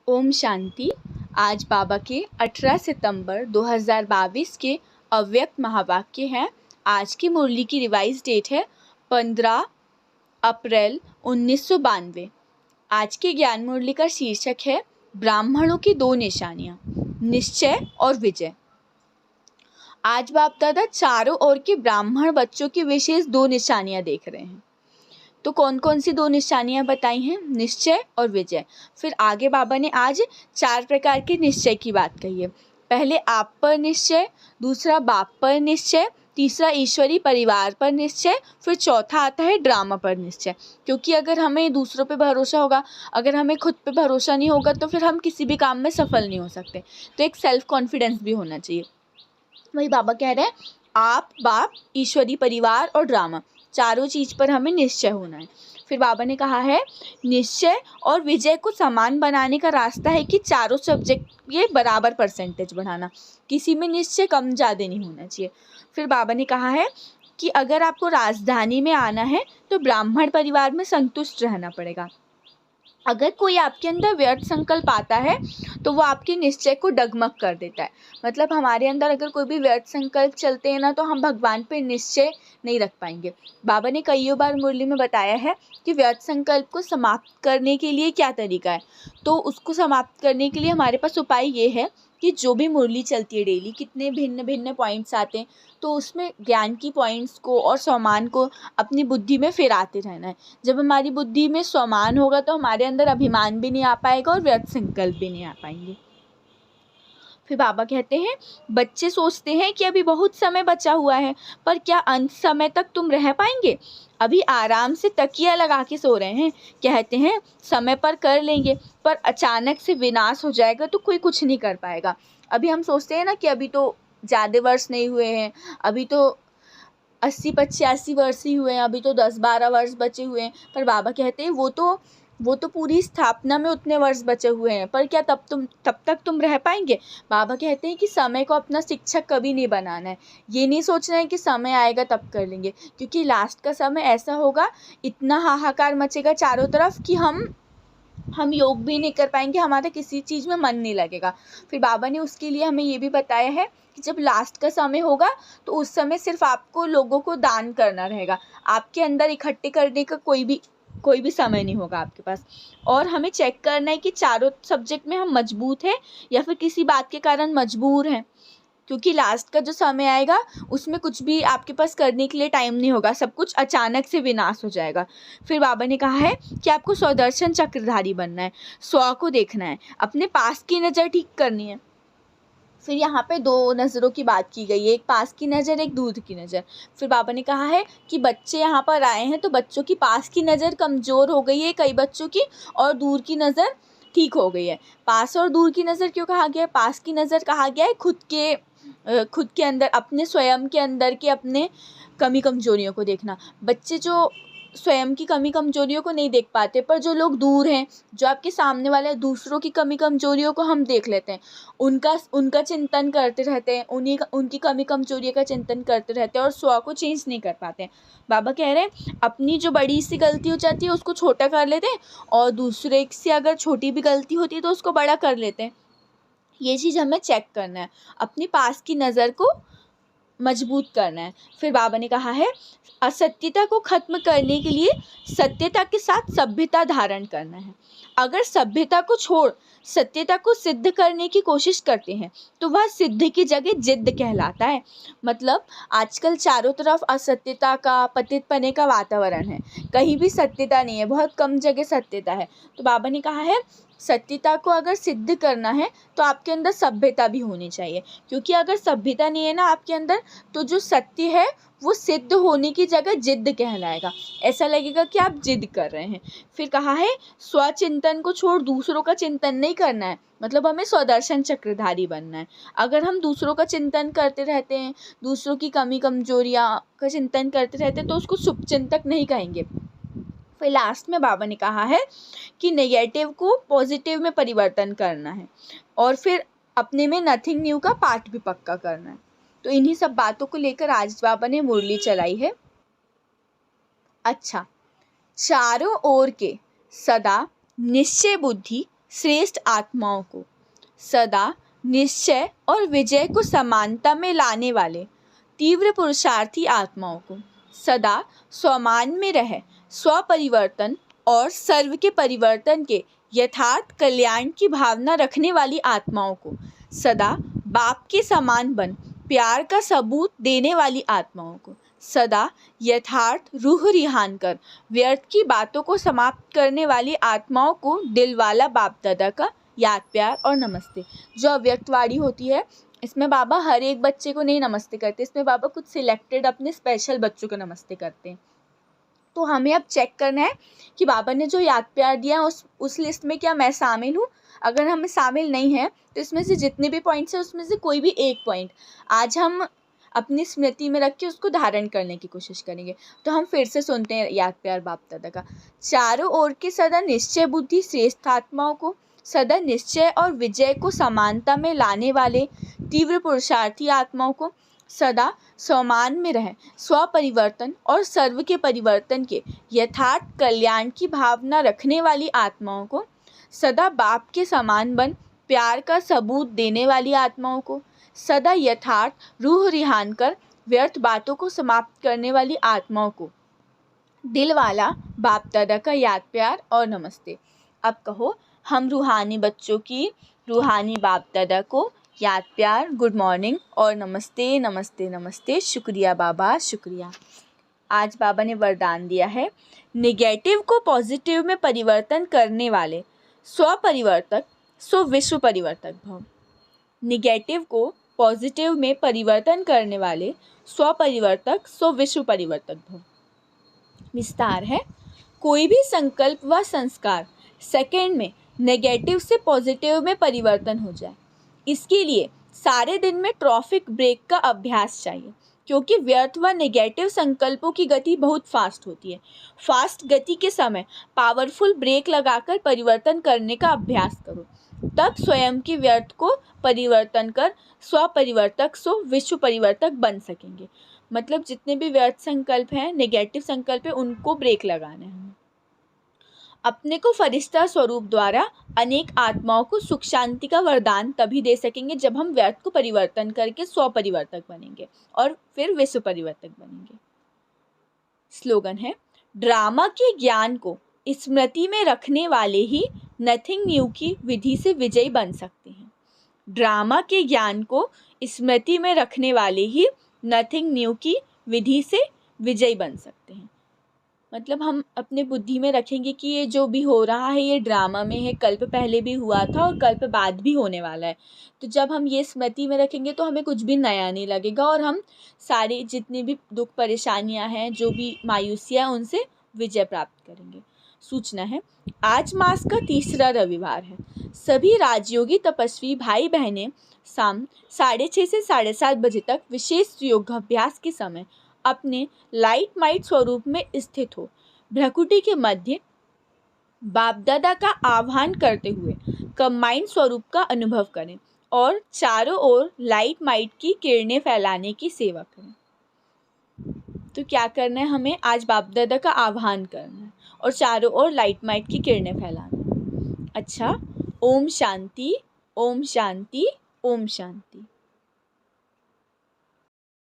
ओम शांति। आज बाबा के 18 सितंबर 2022 के अव्यक्त महावाक्य हैं। आज की मुरली की रिवाइज डेट है 15 अप्रैल 1992। आज के ज्ञान मुरली का शीर्षक है ब्राह्मणों की दो निशानियां, निश्चय और विजय। आज बाप दादा चारों ओर के ब्राह्मण बच्चों की विशेष दो निशानियां देख रहे हैं। तो कौन कौन सी दो निशानियां बताई हैं? निश्चय और विजय। फिर आगे बाबा ने आज 4 प्रकार के निश्चय की बात कही है। पहले आप पर निश्चय, दूसरा बाप पर निश्चय, तीसरा ईश्वरी परिवार पर निश्चय, फिर चौथा आता है ड्रामा पर निश्चय। क्योंकि अगर हमें दूसरों पे भरोसा होगा, अगर हमें खुद पे भरोसा नहीं होगा, तो फिर हम किसी भी काम में सफल नहीं हो सकते। तो एक सेल्फ कॉन्फिडेंस भी होना चाहिए। वही बाबा कह रहे हैं, आप, बाप, ईश्वरी परिवार और ड्रामा, चारों चीज़ पर हमें निश्चय होना है। फिर बाबा ने कहा है, निश्चय और विजय को समान बनाने का रास्ता है कि चारों सब्जेक्ट ये बराबर परसेंटेज बढ़ाना, किसी में निश्चय कम ज़्यादा नहीं होना चाहिए। फिर बाबा ने कहा है कि अगर आपको राजधानी में आना है तो ब्राह्मण परिवार में संतुष्ट रहना पड़ेगा। अगर कोई आपके अंदर व्यर्थ संकल्प आता है तो वो आपके निश्चय को डगमग कर देता है। मतलब हमारे अंदर अगर कोई भी व्यर्थ संकल्प चलते हैं ना, तो हम भगवान पे निश्चय नहीं रख पाएंगे। बाबा ने कई बार मुरली में बताया है कि व्यर्थ संकल्प को समाप्त करने के लिए क्या तरीका है। तो उसको समाप्त करने के लिए हमारे पास उपाय ये है कि जो भी मुरली चलती है डेली, कितने भिन्न भिन्न पॉइंट्स आते हैं, तो उसमें ज्ञान की पॉइंट्स को और सम्मान को अपनी बुद्धि में फिराते रहना है। जब हमारी बुद्धि में सम्मान होगा तो हमारे अंदर अभिमान भी नहीं आ पाएगा और व्यर्थ संकल्प भी नहीं आ पाएंगे। फिर बाबा कहते हैं, बच्चे सोचते हैं कि अभी बहुत समय बचा हुआ है, पर क्या अंत समय तक तुम रह पाएंगे? अभी आराम से तकिया लगा के सो रहे हैं। कहते हैं समय पर कर लेंगे, पर अचानक से विनाश हो जाएगा तो कोई कुछ नहीं कर पाएगा। अभी हम सोचते हैं ना कि अभी तो ज़्यादा वर्ष नहीं हुए हैं, अभी तो 80-85 वर्ष ही हुए हैं, अभी तो 10-12 वर्ष बचे हुए हैं। पर बाबा कहते हैं वो तो पूरी स्थापना में उतने वर्ष बचे हुए हैं, पर क्या तब तक तुम रह पाएंगे? बाबा कहते हैं कि समय को अपना शिक्षक कभी नहीं बनाना है। ये नहीं सोचना है कि समय आएगा तब कर लेंगे, क्योंकि लास्ट का समय ऐसा होगा, इतना हाहाकार मचेगा चारों तरफ कि हम योग भी नहीं कर पाएंगे, हमारा किसी चीज़ में मन नहीं लगेगा। फिर बाबा ने उसके लिए हमें ये भी बताया है कि जब लास्ट का समय होगा तो उस समय सिर्फ आपको लोगों को दान करना रहेगा। आपके अंदर इकट्ठे करने का कोई भी समय नहीं होगा आपके पास। और हमें चेक करना है कि चारों सब्जेक्ट में हम मजबूत हैं या फिर किसी बात के कारण मजबूर हैं। क्योंकि लास्ट का जो समय आएगा उसमें कुछ भी आपके पास करने के लिए टाइम नहीं होगा, सब कुछ अचानक से विनाश हो जाएगा। फिर बाबा ने कहा है कि आपको स्वदर्शन चक्रधारी बनना है, स्व को देखना है, अपने पास की नज़र ठीक करनी है। फिर यहाँ पे 2 नज़रों की बात की गई है, एक पास की नज़र, एक दूर की नज़र। फिर बाबा ने कहा है कि बच्चे यहाँ पर आए हैं तो बच्चों की पास की नज़र कमज़ोर हो गई है कई बच्चों की, और दूर की नज़र ठीक हो गई है। पास और दूर की नज़र क्यों कहा गया है? पास की नज़र कहा गया है खुद के अंदर, अपने स्वयं के अंदर के अपने कमी कमजोरियों को देखना। बच्चे जो स्वयं की कमी कमजोरियों को नहीं देख पाते, पर जो लोग दूर हैं, जो आपके सामने वाले दूसरों की कमी कमजोरियों को हम देख लेते हैं, उनका चिंतन करते रहते हैं, उनकी कमी कमजोरियों का चिंतन करते रहते हैं और स्व को चेंज नहीं कर पाते हैं। बाबा कह रहे हैं अपनी जो बड़ी सी गलती हो जाती है उसको छोटा कर लेते हैं, और दूसरे से अगर छोटी भी गलती होती है तो उसको बड़ा कर लेते हैं। ये चीज़ हमें चेक करना है, अपनी पास की नज़र को मजबूत करना है। फिर बाबा ने कहा है असत्यता को खत्म करने के लिए सत्यता के साथ सभ्यता धारण करना है। अगर सभ्यता को छोड़ सत्यता को सिद्ध करने की कोशिश करते हैं तो वह सिद्ध की जगह जिद्द कहलाता है। मतलब आजकल चारों तरफ असत्यता का, पतितपने का वातावरण है, कहीं भी सत्यता नहीं है, बहुत कम जगह सत्यता है। तो बाबा ने कहा है सत्यता को अगर सिद्ध करना है तो आपके अंदर सभ्यता भी होनी चाहिए, क्योंकि अगर सभ्यता नहीं है ना आपके अंदर, तो जो सत्य है वो सिद्ध होने की जगह जिद्द कहलाएगा। ऐसा लगेगा कि आप जिद कर रहे हैं। फिर कहा है स्वचिंतन को छोड़ दूसरों का चिंतन नहीं करना है, मतलब हमें स्वदर्शन चक्रधारी बनना है। अगर हम दूसरों का चिंतन करते रहते हैं, दूसरों की कमी कमजोरियाँ का चिंतन करते रहते हैं, तो उसको शुभचिंतक नहीं कहेंगे। फिर लास्ट में बाबा ने कहा है कि नेगेटिव को पॉजिटिव में परिवर्तन करना है, और फिर अपने में नथिंग न्यू का पाठ भी पक्का करना है। तो इन्हीं सब बातों को लेकर आज बाबा ने मुरली चलाई है। अच्छा, चारों ओर के सदा निश्चय बुद्धि श्रेष्ठ आत्माओं को, सदा निश्चय और विजय को समानता में लाने वाले तीव्र पुरुषार्थी आत्माओं को, सदा स्वमान में रह स्वपरिवर्तन और सर्व के परिवर्तन के यथार्थ कल्याण की भावना रखने वाली आत्माओं को, सदा बाप के समान बन प्यार का सबूत देने वाली आत्माओं को, सदा यथार्थ रूह रिहान कर व्यर्थ की बातों को समाप्त करने वाली आत्माओं को दिल वाला बाप दादा का याद प्यार और नमस्ते। जो अव्यक्तवाणी होती है इसमें बाबा हर एक बच्चे को नहीं नमस्ते करते, इसमें बाबा कुछ सिलेक्टेड अपने स्पेशल बच्चों को नमस्ते करते हैं। तो हमें अब चेक करना है कि बाबा ने जो याद प्यार दिया है उस लिस्ट में क्या मैं शामिल हूँ। अगर हम शामिल नहीं है तो इसमें से जितने भी पॉइंट्स हैं उसमें से कोई भी एक पॉइंट आज हम अपनी स्मृति में रख के उसको धारण करने की कोशिश करेंगे। तो हम फिर से सुनते हैं याद प्यार बाप दादा का। चारों ओर के सदा निश्चय बुद्धि श्रेष्ठ आत्माओं को, सदा निश्चय और विजय को समानता में लाने वाले तीव्र पुरुषार्थी आत्माओं को, सदा स्वमान में रह स्वपरिवर्तन और सर्व के परिवर्तन के यथार्थ कल्याण की भावना रखने वाली आत्माओं को, सदा बाप के समान बन प्यार का सबूत देने वाली आत्माओं को, सदा यथार्थ रूह रिहान कर व्यर्थ बातों को समाप्त करने वाली आत्माओं को दिल वाला बाप दादा का याद प्यार और नमस्ते। अब कहो, हम रूहानी बच्चों की रूहानी बाप दादा को याद प्यार, गुड मॉर्निंग और नमस्ते नमस्ते नमस्ते। शुक्रिया बाबा, शुक्रिया। आज बाबा ने वरदान दिया है, नेगेटिव को पॉजिटिव में परिवर्तन करने वाले स्वपरिवर्तक सो विश्व परिवर्तक भव। नेगेटिव को पॉजिटिव में परिवर्तन करने वाले स्वपरिवर्तक सो विश्व परिवर्तक भव। विस्तार है, कोई भी संकल्प व संस्कार सेकंड में नेगेटिव से पॉजिटिव में परिवर्तन हो जाए, इसके लिए सारे दिन में ट्रैफिक ब्रेक का अभ्यास चाहिए, क्योंकि व्यर्थ व नेगेटिव संकल्पों की गति बहुत फास्ट होती है। फास्ट गति के समय पावरफुल ब्रेक लगाकर परिवर्तन करने का अभ्यास करो, तब स्वयं के व्यर्थ को परिवर्तन कर स्वपरिवर्तक सो विश्व परिवर्तक बन सकेंगे। मतलब जितने भी व्यर्थ संकल्प हैं, नेगेटिव संकल्प है, उनको ब्रेक लगाना है। अपने को फरिश्ता स्वरूप द्वारा अनेक आत्माओं को सुख शांति का वरदान तभी दे सकेंगे जब हम व्यर्थ को परिवर्तन करके स्वपरिवर्तक बनेंगे और फिर विश्व परिवर्तक बनेंगे। स्लोगन है, ड्रामा के ज्ञान को स्मृति में रखने वाले ही नथिंग न्यू की विधि से विजयी बन सकते हैं। ड्रामा के ज्ञान को स्मृति में रखने वाले ही नथिंग न्यू की विधि से विजयी बन सकते हैं। मतलब हम अपने बुद्धि में रखेंगे कि ये जो भी हो रहा है ये ड्रामा में है, कल्प पहले भी हुआ था और कल्प बाद भी होने वाला है। तो जब हम ये स्मृति में रखेंगे तो हमें कुछ भी नया नहीं लगेगा और हम सारी जितनी भी दुख परेशानियां हैं, जो भी मायूसियाँ हैं, उनसे विजय प्राप्त करेंगे। सूचना है, आज मास का तीसरा रविवार है। सभी राजयोगी तपस्वी भाई बहनें शाम 6:30 से 7:30 बजे तक विशेष योगाभ्यास के समय अपने लाइट माइट स्वरूप में स्थित हो भ्रकुटी के मध्य बाप दादा का आह्वान करते हुए कंबाइंड स्वरूप का अनुभव करें और चारों ओर लाइट माइट की किरणें फैलाने की सेवा करें। तो क्या करना है, हमें आज बाप दादा का आह्वान करना है और चारों ओर लाइट माइट की किरणें फैलाना है। अच्छा, ओम शांति, ओम शांति, ओम शांति।